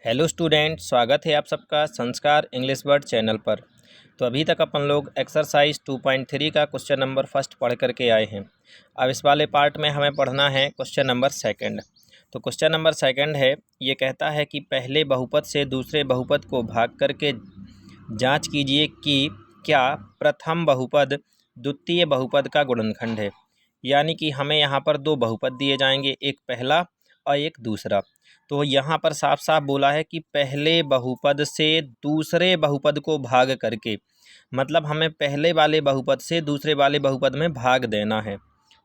Hello student, स्वागत है आप सबका संस्कार इंग्लिश वर्ड चैनल पर। तो अभी तक अपन लोग एक्सरसाइज 2.3 का क्वेश्चन नंबर फर्स्ट पढ़ करके आए हैं। अब इस वाले पार्ट में हमें पढ़ना है क्वेश्चन नंबर सेकंड। तो क्वेश्चन नंबर सेकंड है, ये कहता है कि पहले बहुपद से दूसरे बहुपद को भाग करके जांच कीजिए कि क्या प्रथम बहुपद द्वितीय बहुपद का गुणनखंड है। यानी कि हमें यहाँ पर दो बहुपद दिए जाएंगे, एक पहला और एक दूसरा। तो यहाँ पर साफ साफ बोला है कि पहले बहुपद से दूसरे बहुपद को भाग करके, मतलब हमें पहले वाले बहुपद से दूसरे वाले बहुपद में भाग देना है।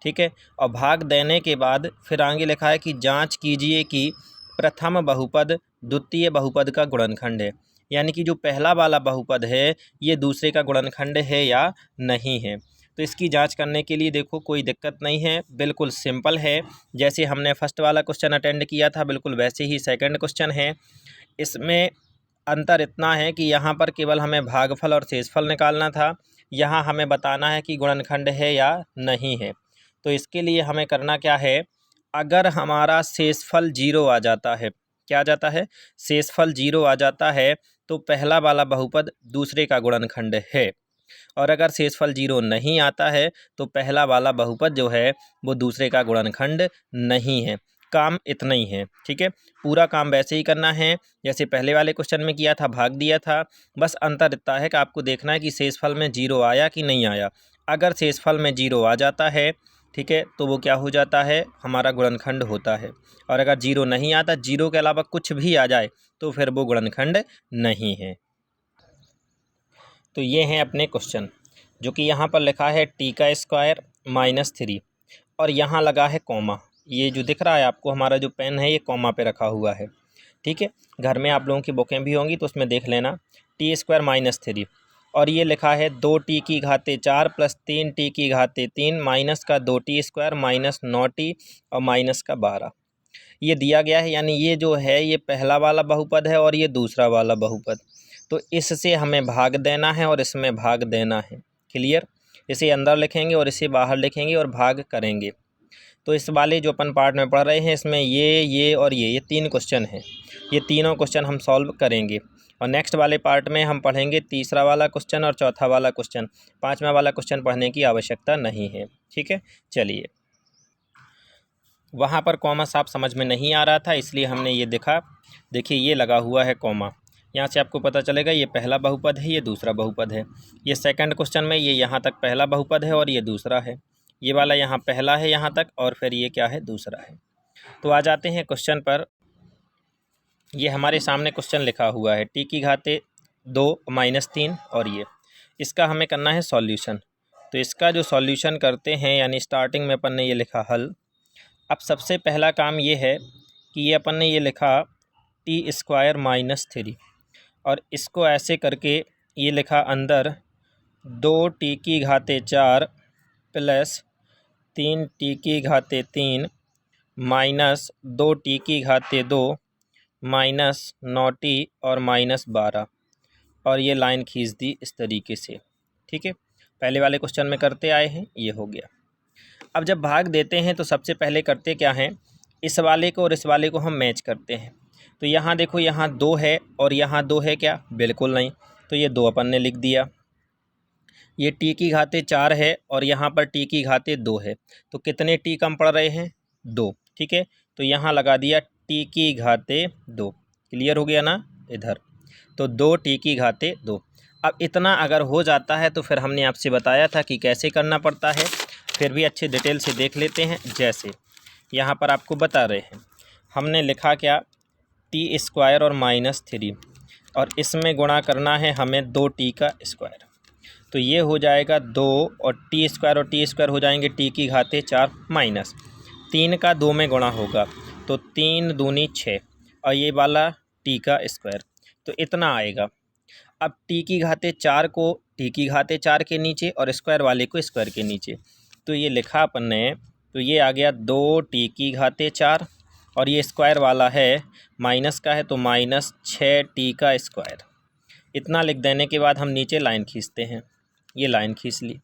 ठीक है, और भाग देने के बाद फिर आगे लिखा है कि जांच कीजिए कि प्रथम बहुपद द्वितीय बहुपद का गुणनखंड है। यानी कि जो पहला वाला बहुपद है ये दूसरे का गुणनखंड है या नहीं है। तो इसकी जांच करने के लिए देखो कोई दिक्कत नहीं है, बिल्कुल सिंपल है। जैसे हमने फर्स्ट वाला क्वेश्चन अटेंड किया था बिल्कुल वैसे ही सेकंड क्वेश्चन है। इसमें अंतर इतना है कि यहाँ पर केवल हमें भागफल और शेषफल निकालना था, यहाँ हमें बताना है कि गुणनखंड है या नहीं है। तो इसके लिए हमें करना क्या है, अगर हमारा शेषफल 0 आ जाता है, क्या आ जाता है, शेषफल 0 आ जाता है तो पहला वाला बहुपद दूसरे का गुणनखंड है। और अगर शेषफल 0 नहीं आता है तो पहला वाला बहुपद जो है वो दूसरे का गुणनखंड नहीं है। काम इतना ही है। ठीक है, पूरा काम वैसे ही करना है जैसे पहले वाले क्वेश्चन में किया था, भाग दिया था। बस अंतर इतना है कि आपको देखना है कि शेषफल में 0 आया कि नहीं आया। अगर शेषफल में 0 आ जाता है, ठीक है, तो वो क्या हो जाता है, हमारा गुणनखंड होता है। और अगर 0 नहीं आता, 0 के अलावा कुछ भी आ जाए तो फिर वो गुणनखंड नहीं है। तो ये हैं अपने क्वेश्चन, जो कि यहाँ पर लिखा है t² -3 और यहाँ लगा है कॉमा। ये जो दिख रहा है आपको, हमारा जो पेन है ये कॉमा पे रखा हुआ है। ठीक है, घर में आप लोगों की बुकें भी होंगी तो उसमें देख लेना। t² -3 और ये लिखा है 2t⁴ प्लस 3t⁵ माइनस का 2t² माइनस 9t और माइनस का 12 ये दिया गया है। यानी ये जो है ये पहला वाला बहुपद है और ये दूसरा वाला बहुपद। तो इससे हमें भाग देना है और इसमें भाग देना है। क्लियर, इसे अंदर लिखेंगे और इसे बाहर लिखेंगे और भाग करेंगे। तो इस वाले जो अपन पार्ट में पढ़ रहे हैं इसमें ये और ये 3 क्वेश्चन हैं। ये तीनों क्वेश्चन हम सॉल्व करेंगे और नेक्स्ट वाले पार्ट में हम पढ़ेंगे तीसरा वाला क्वेश्चन और चौथा वाला क्वेश्चन। पाँचवा वाला क्वेश्चन पढ़ने की आवश्यकता नहीं है। ठीक है, चलिए। वहाँ पर कॉमा साफ समझ में नहीं आ रहा था इसलिए हमने ये देखा, देखिए ये लगा हुआ है कॉमा। यहाँ से आपको पता चलेगा ये पहला बहुपद है, ये दूसरा बहुपद है। ये सेकंड क्वेश्चन में ये यहाँ तक पहला बहुपद है और ये दूसरा है। ये वाला यहाँ पहला है यहाँ तक और फिर ये क्या है, दूसरा है। तो आ जाते हैं क्वेश्चन पर। ये हमारे सामने क्वेश्चन लिखा हुआ है t⁵ 2 -3 और ये इसका हमें करना है सॉल्यूशन। तो इसका जो सॉल्यूशन करते हैं, यानी स्टार्टिंग में अपन ने ये लिखा हल। अब सबसे पहला काम ये है कि ये अपन ने ये लिखा t² -3 और इसको ऐसे करके ये लिखा अंदर 2t⁴ plus 3t⁵ minus 2t⁵ minus 9t और माइनस 12 और ये लाइन खींच दी इस तरीके से। ठीक है, पहले वाले क्वेश्चन में करते आए हैं, ये हो गया। अब जब भाग देते हैं तो सबसे पहले करते क्या हैं, इस वाले को और इस वाले को हम मैच करते हैं। तो यहाँ देखो, यहाँ 2 है और यहाँ 2 है क्या, बिल्कुल नहीं। तो ये 2 अपन ने लिख दिया। ये t⁴ है और यहाँ पर t⁴ 2 है। तो कितने t कम पड़ रहे हैं, 2। ठीक है, तो यहाँ लगा दिया t⁵2। क्लियर हो गया ना इधर। तो 2t⁵2। अब इतना अगर हो जाता है तो फिर हमने आपसे बताया था कि कैसे करना पड़ता है, फिर भी अच्छे डिटेल से देख लेते हैं। जैसे यहाँ पर आपको बता रहे हैं, हमने लिखा क्या, t² और -3 और इसमें गुणा करना है हमें 2t²। तो ये हो जाएगा 2 और t² हो जाएंगे t⁵4 माइनस 3 का 2 में गुणा होगा तो 3 दूनी 6 और ये वाला t²। तो इतना आएगा। अब t⁴ को t⁴ के नीचे और स्क्वायर वाले को स्क्वायर के नीचे। तो ये लिखा अपन ने, तो ये आ गया 2t⁴ और ये स्क्वायर वाला है माइनस का है तो माइनस 6t²। इतना लिख देने के बाद हम नीचे लाइन खींचते हैं। ये लाइन खींच ली।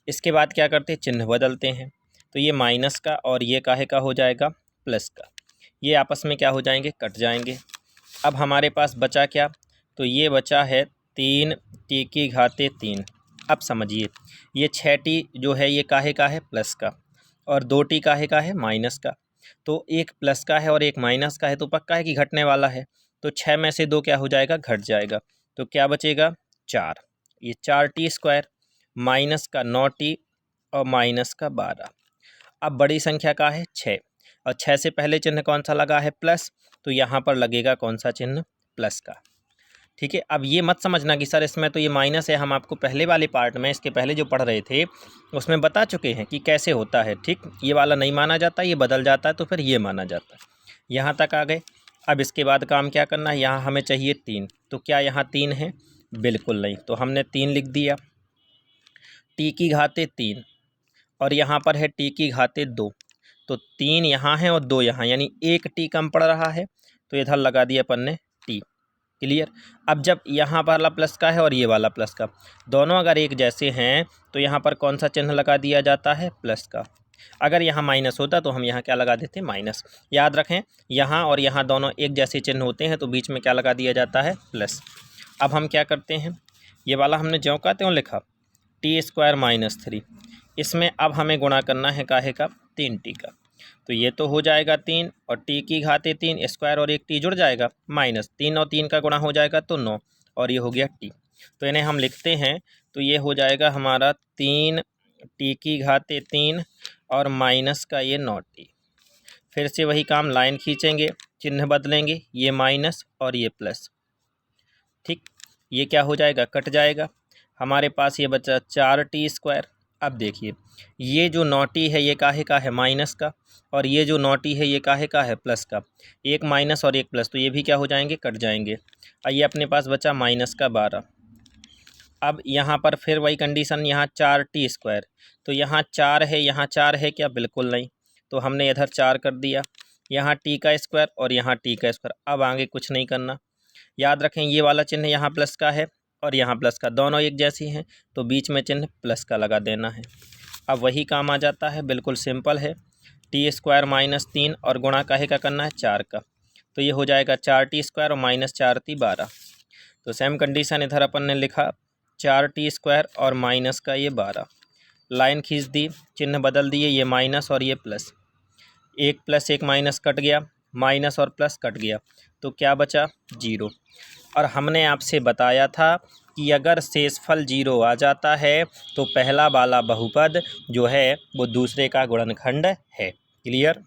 इसके बाद क्या करते हैं, चिन्ह बदलते हैं। तो ये माइनस का और ये काहे का हो जाएगा, प्लस का। ये आपस में क्या हो जाएंगे, कट जाएंगे। अब हमारे पास बचा क्या, तो ये बचा है 3t3। अब समझिए ये 6t जो है ये काहे का है, प्लस का, और 2t काहे का है, माइनस का। तो एक प्लस का है और एक माइनस का है, तो पक्का है कि घटने वाला है। तो 6 में से 2 क्या हो जाएगा, घट जाएगा। तो क्या बचेगा, 4। ये 4t² माइनस का 9t और माइनस का 12। अब बड़ी संख्या का है 6, और 6 से पहले चिन्ह कौन सा लगा है, प्लस, तो यहाँ पर लगेगा कौन सा चिन्ह, प्लस का। ठीक है। अब ये मत समझना कि सर इसमें तो ये माइनस है, हम आपको पहले वाले पार्ट में, इसके पहले जो पढ़ रहे थे उसमें बता चुके हैं कि कैसे होता है। ठीक, ये वाला नहीं माना जाता, ये बदल जाता है, तो फिर ये माना जाता है। यहाँ तक आ गए। अब इसके बाद काम क्या करना है, यहाँ हमें चाहिए 3, तो क्या यहाँ 3 है, बिल्कुल नहीं, तो हमने 3 लिख दिया। t3 और यहाँ पर है t2, तो 3 यहाँ है और 2 यहाँ, यानी 1 t कम पड़ रहा है, तो इधर लगा दिया अपन ने t। क्लियर। अब जब यहाँ वाला प्लस का है और ये वाला प्लस का, दोनों अगर एक जैसे हैं तो यहाँ पर कौन सा चिन्ह लगा दिया जाता है, प्लस का। अगर यहाँ माइनस होता तो हम यहाँ क्या लगा देते, माइनस। याद रखें, यहाँ और यहाँ दोनों एक जैसे चिन्ह होते हैं तो बीच में क्या लगा दिया जाता है, प्लस। अब हम क्या करते हैं, ये वाला हमने ज्यों का त्यों लिखा, t² - 3। इसमें अब हमें गुणा करना है काहे का, 3t का। तो ये तो हो जाएगा 3 और t3 स्क्वायर और एक t जुड़ जाएगा, माइनस 3 और 3 का गुणा हो जाएगा तो 9, और ये हो गया t। तो इन्हें हम लिखते हैं, तो ये हो जाएगा हमारा 3t3 और माइनस का ये 9t। फिर से वही काम, लाइन खींचेंगे, चिन्ह बदलेंगे, ये माइनस और ये प्लस। ठीक, ये क्या हो जाएगा, कट जाएगा। हमारे पास ये बचा 4t²। अब देखिए ये जो 9t है ये काहे का है, माइनस का, और ये जो 9t है ये काहे का है, प्लस का। एक माइनस और एक प्लस, तो ये भी क्या हो जाएंगे, कट जाएंगे। आइए अपने पास बचा माइनस का 12। अब यहाँ पर फिर वही कंडीशन, यहाँ 4t², तो यहाँ 4 है, यहाँ 4 है क्या, बिल्कुल नहीं, तो हमने इधर 4 कर दिया। यहाँ t² और यहाँ t²। अब आगे कुछ नहीं करना। याद रखें ये वाला चिन्ह यहाँ प्लस का है और यहाँ प्लस का, दोनों एक जैसी हैं, तो बीच में चिन्ह प्लस का लगा देना है। अब वही काम आ जाता है, बिल्कुल सिंपल है। t² - 3 और गुणा काहे का करना है, 4 का, तो ये हो जाएगा 4t² और -4t 12। तो सेम कंडीशन इधर अपन ने लिखा, 4t² और माइनस का ये 12। लाइन खींच दी, चिन्ह बदल दिए, ये माइनस और ये प्लस। एक प्लस एक माइनस कट गया, माइनस और प्लस कट गया, तो क्या बचा, 0। और हमने आपसे बताया था कि अगर शेषफल 0 आ जाता है तो पहला वाला बहुपद जो है वो दूसरे का गुणनखंड है। क्लियर।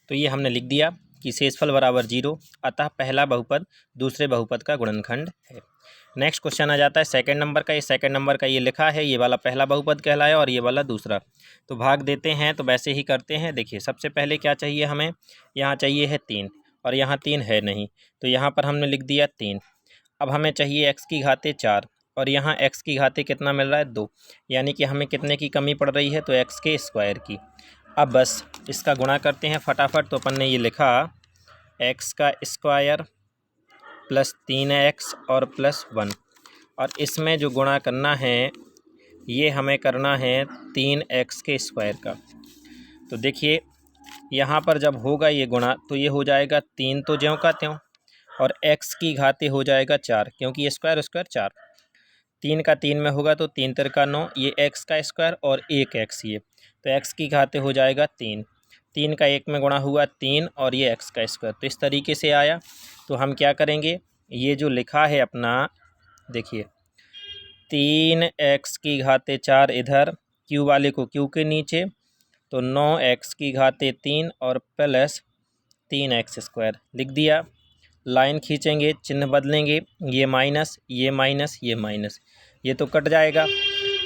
तो ये हमने लिख दिया कि शेषफल बराबर 0, अतः पहला बहुपद दूसरे बहुपद का गुणनखंड है। नेक्स्ट क्वेश्चन आ जाता है सेकंड नंबर का। ये सेकंड नंबर का ये लिखा है, ये वाला पहला बहुपद कहलाया और ये वाला दूसरा। तो भाग देते हैं, तो वैसे ही करते हैं। देखिए सबसे पहले क्या चाहिए हमें, यहाँ चाहिए है 3 और यहाँ 3 है नहीं, तो यहाँ पर हमने लिख दिया 3। अब हमें चाहिए x⁴ और यहाँ x⁴ कितना मिल रहा है, 2, यानी कि हमें कितने की कमी पड़ रही है, तो x² की। अब बस इसका गुणा करते हैं फटाफट। तो अपन ने ये लिखा x² + 3x और +1, और इसमें जो गुणा करना है ये हमें करना है 3x² का। तो देखिए यहाँ पर जब होगा ये गुणा तो ये हो जाएगा 3 तो ज्यों का त्यों, और x⁴ हो जाएगा 4, क्योंकि ये स्क्वायर 4। 3 का 3 में होगा तो 3 × 9, ये x² और 1x, ये तो x⁴ हो जाएगा 3। 3 का 1 में गुणा हुआ 3 और ये x²। तो इस तरीके से आया। तो हम क्या करेंगे, ये जो लिखा है अपना, देखिए 3x⁴ 4 इधर, q वाले को q के नीचे, तो 9x⁴ 3 और प्लस 3x² लिख दिया। लाइन खींचेंगे, चिन्ह बदलेंगे, ये माइनस ये माइनस ये माइनस, ये तो कट जाएगा।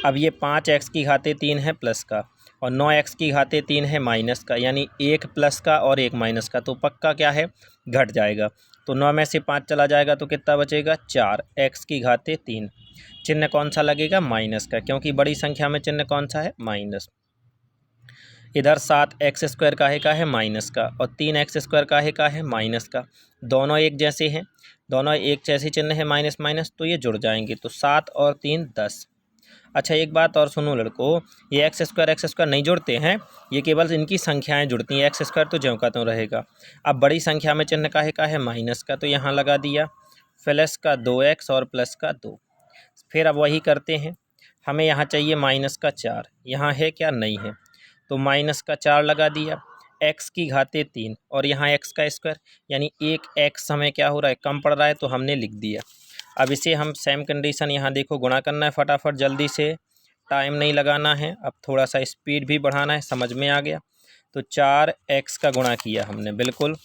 अब ये 5x⁴ 3 है प्लस का और 9x⁴ 3 है माइनस का, यानी एक प्लस का और एक माइनस का, तो पक्का क्या है, घट जाएगा। तो 9 में से 5 चला जाएगा तो कितना बचेगा, 4 x⁴ 3। चिन्ह कौन सा लगेगा, माइनस का, क्योंकि बड़ी संख्या में चिन्ह कौन सा है, माइनस। इधर 7x² काहे का है, माइनस का, और 3x² काहे का है, माइनस का। दोनों एक जैसे हैं, दोनों एक जैसे चिन्ह है, माइनस माइनस, तो ये जुड़ जाएंगे। तो 7 और 3 10, अच्छा एक बात और सुनो लड़कों, ये एक्स स्क्वायर नहीं जुड़ते हैं, ये केवल इनकी संख्याएं जुड़ती हैं। एक्स स्क्वायर तो ज्यों का त्यों रहेगा। अब बड़ी संख्या में चिन्ह काहे का है, माइनस का, तो यहाँ लगा दिया प्लस का 2x और प्लस का 2। फिर अब वही करते हैं, हमें यहाँ चाहिए माइनस का 4, यहाँ है क्या, नहीं है, तो माइनस का 4 लगा दिया। एक्स की घाते 3 और यहाँ एक्स का स्क्वायर, यानी एक एक्स हमें क्या हो रहा है, कम पड़ रहा है, तो हमने लिख दिया। अब इसे हम सेम कंडीशन यहाँ देखो गुणा करना है फटाफट जल्दी से, टाइम नहीं लगाना है, अब थोड़ा सा स्पीड भी बढ़ाना है, समझ में आ गया। तो 4x का गुणा किया हमने, बिल्कुल।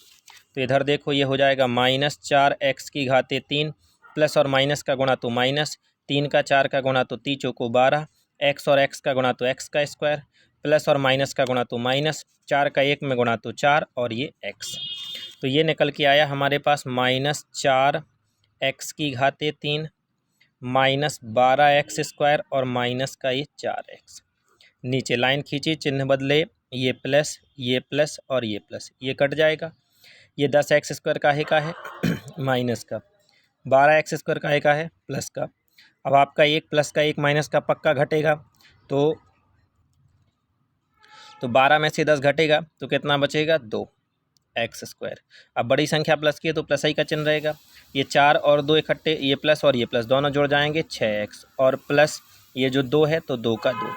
तो इधर देखो ये हो जाएगा -4x की घाते 3, प्लस और माइनस का गुणा तो माइनस, 3 का 4 का गुणा तो 3 चौको 12, एक्स और एक्स का गुणा तो एक्स का स्क्वायर, प्लस और माइनस का गुणा तो माइनस, 4 का 1 में गुणा तो 4 और ये x। तो ये निकल के आया हमारे पास -4x की घाते 3 -12x स्क्वायर और माइनस का ये 4x। नीचे लाइन खींची, चिन्ह बदले, ये प्लस और ये प्लस, ये कट जाएगा। ये 10x स्क्वायर का है माइनस का, 12x स्क्वायर का है प्लस का। अब आपका एक प्लस का एक माइनस का पक्का घटेगा, तो 12 में से 10 घटेगा तो कितना बचेगा, 2x स्क्वायर। अब बड़ी संख्या प्लस की है तो प्लस ही का चिन्ह रहेगा। ये 4 और 2 इकट्ठे, ये प्लस दोनों जुड़ जाएंगे, 6x और प्लस ये जो 2 है तो 2 का 2।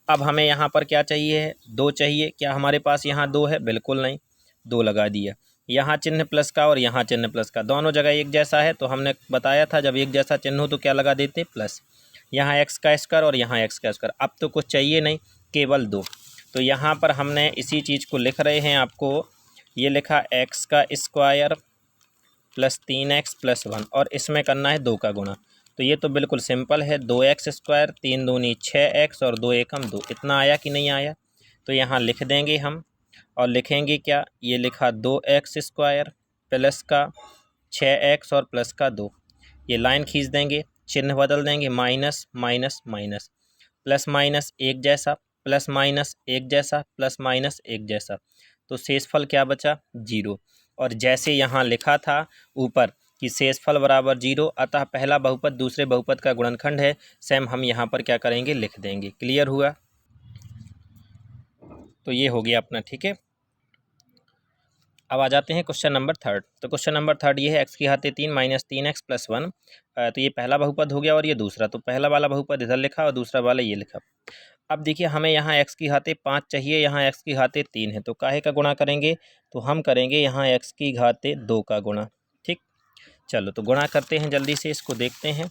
अब हमें यहाँ पर क्या चाहिए है, 2 चाहिए। क्या हमारे पास यहाँ 2 है, बिल्कुल नहीं, 2 लगा दिया। यहाँ चिन्ह प्लस का और यहाँ चिन्ह प्लस का, दोनों जगह एक जैसा है, तो हमने बताया था जब एक जैसा चिन्ह हो तो क्या लगा देते, प्लस। यहाँ एक्स का स्क्वायर और यहाँ एक्स का स्क्वायर, अब तो कुछ चाहिए नहीं, केवल 2। तो यहाँ पर हमने इसी चीज़ को लिख रहे हैं, आपको ये लिखा एक्स का स्क्वायर प्लस 3x प्लस 1, और इसमें करना है 2 का गुणा। तो ये तो बिल्कुल सिंपल है, 2x स्क्वायर, 3 दूनी 6x और 2 एकम 2, इतना आया कि नहीं आया। तो यहाँ लिख देंगे हम, और लिखेंगे क्या, ये लिखा 2x स्क्वायर प्लस का 6x और प्लस का 2। ये लाइन खींच देंगे, चिन्ह बदल देंगे, minus minus minus, plus minus एक जैसा, प्लस माइनस एक जैसा, प्लस माइनस एक जैसा, तो शेषफल क्या बचा, 0। और जैसे यहाँ लिखा था ऊपर कि शेषफल बराबर 0, अतः पहला बहुपद दूसरे बहुपद का गुणनखंड है, सेम हम यहाँ पर क्या करेंगे, लिख देंगे। क्लियर हुआ। तो ये हो गया अपना, ठीक है। अब आ जाते हैं क्वेश्चन नंबर 3। तो क्वेश्चन नंबर 3 ये है, एक्स की घाते 3 -3x + 1। तो ये पहला बहुपद हो गया और ये दूसरा, तो पहला वाला बहुपद इधर लिखा और दूसरा वाला ये लिखा। अब देखिए हमें यहाँ एक्स की घाते 5 चाहिए, यहाँ एक्स की घाते 3 है, तो काहे का गुणा करेंगे, तो हम करेंगे यहाँ एक्स की घाते 2 का गुणा। ठीक, चलो तो गुणा करते हैं, जल्दी से इसको देखते हैं।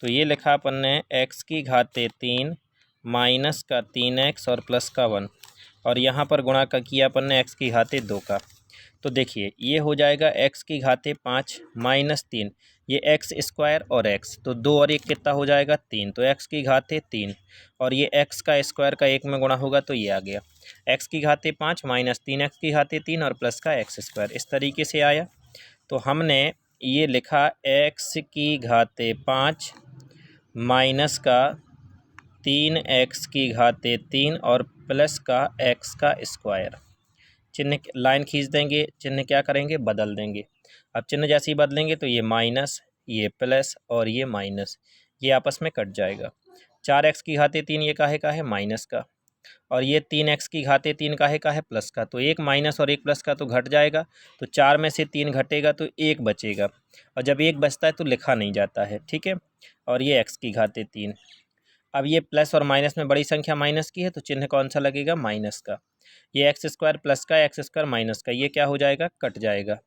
तो ये लिखा अपन ने एक्स की घाते 3 माइनस का 3x और प्लस का 1, और यहाँ पर गुणा का किया अपन ने एक्स की घाते 2 का। तो देखिए ये हो जाएगा एक्स की घाते 5 माइनस 3, ये एक्स स्क्वायर और एक्स, तो 2 और 1 कितना हो जाएगा, 3, तो एक्स की घाते 3, और ये एक्स का स्क्वायर का 1 में गुणा होगा तो ये आ गया एक्स की घाते 5 माइनस 3 एक्स की घाते 3 और प्लस का एक्स स्क्वायर, इस तरीके से आया। तो हमने ये लिखा एक्स की घाते 5 माइनस का 3x की घाते 3 और प्लस का x का स्क्वायर। चिन्ह लाइन खींच देंगे, चिन्ह क्या करेंगे, बदल देंगे। अब चिन्ह जैसे ही बदलेंगे तो ये माइनस, ये प्लस और ये माइनस, ये आपस में कट जाएगा। 4x की घाते 3 ये काहे का है, माइनस का, और ये 3x की घाते 3 काहे का है, प्लस का। तो एक माइनस और एक प्लस का तो घट जाएगा, तो 4 में से 3 घटेगा तो 1 बचेगा, और जब 1 बचता है तो लिखा नहीं जाता है, ठीक है। और ये x की घाते 3। अब ये प्लस और माइनस में बड़ी संख्या माइनस की है, तो चिन्ह कौन सा लगेगा, माइनस का। ये एक्स स्क्वायर प्लस का एक्स स्क्वायर माइनस का, ये क्या हो जाएगा, कट जाएगा।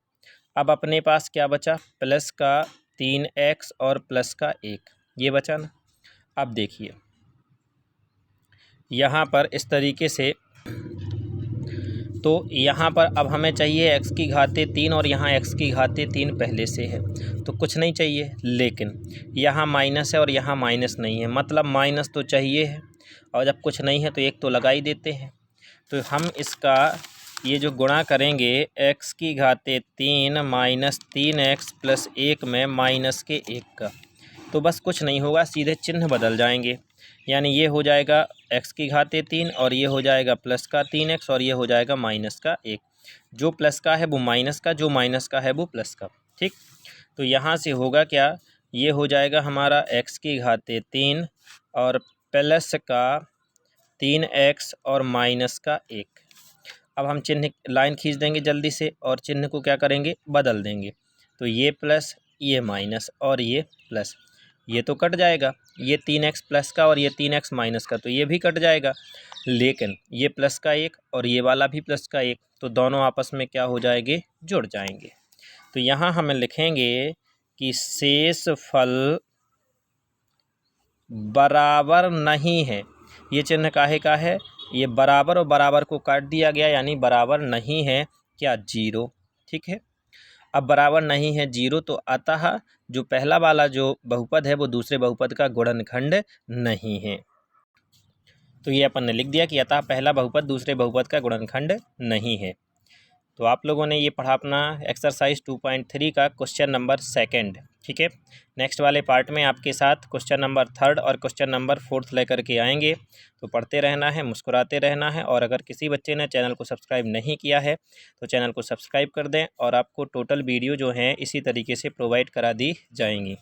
अब अपने पास क्या बचा, प्लस का 3x और प्लस का 1, ये बचा ना। अब देखिए यहाँ पर इस तरीके से, तो यहाँ पर अब हमें चाहिए एक्स की घाते 3 और यहाँ एक्स की घाते 3 पहले से है, तो कुछ नहीं चाहिए, लेकिन यहाँ माइनस है और यहाँ माइनस नहीं है, मतलब माइनस तो चाहिए है, और जब कुछ नहीं है तो एक तो लगा ही देते हैं। तो हम इसका ये जो गुणा करेंगे एक्स की घाते 3 माइनस 3x प्लस 1 में माइनस के 1 का, तो बस कुछ नहीं होगा, सीधे चिन्ह बदल जाएंगे, यानी ये हो जाएगा एक्स की घाते 3 और ये हो जाएगा प्लस का 3x और ये हो जाएगा माइनस का 1। जो प्लस का है वो माइनस का, जो माइनस का है वो प्लस का। ठीक, तो यहाँ से होगा क्या, ये हो जाएगा हमारा एक्स की घाते 3 और प्लस का 3x और माइनस का 1। अब हम चिन्ह लाइन खींच देंगे जल्दी से और चिन्ह को क्या करेंगे, बदल देंगे। तो ये प्लस, ये माइनस और ये प्लस, ये तो कट जाएगा। ये 3x प्लस का और ये 3x माइनस का, तो ये भी कट जाएगा। लेकिन ये प्लस का 1 और ये वाला भी प्लस का 1, तो दोनों आपस में क्या हो जाएंगे, जुड़ जाएंगे। तो यहाँ हमें लिखेंगे कि शेषफल बराबर नहीं है। ये चिन्ह काहे का है, ये बराबर और बराबर को काट दिया गया, यानी बराबर नहीं है क्या, 0। ठीक है, अब बराबर नहीं है 0, तो अतः जो पहला वाला जो बहुपद है वो दूसरे बहुपद का गुणनखंड नहीं है। तो ये अपन ने लिख दिया कि अतः पहला बहुपद दूसरे बहुपद का गुणनखंड नहीं है। तो आप लोगों ने ये पढ़ा अपना एक्सरसाइज 2.3 का क्वेश्चन नंबर 2। ठीक है, नेक्स्ट वाले पार्ट में आपके साथ क्वेश्चन नंबर 3 और क्वेश्चन नंबर 4 लेकर के आएंगे। तो पढ़ते रहना है, मुस्कुराते रहना है, और अगर किसी बच्चे ने चैनल को सब्सक्राइब नहीं किया है तो चैनल को सब्सक्राइब कर दें, और आपको टोटल वीडियो जो हैं इसी तरीके से प्रोवाइड करा दी जाएंगी।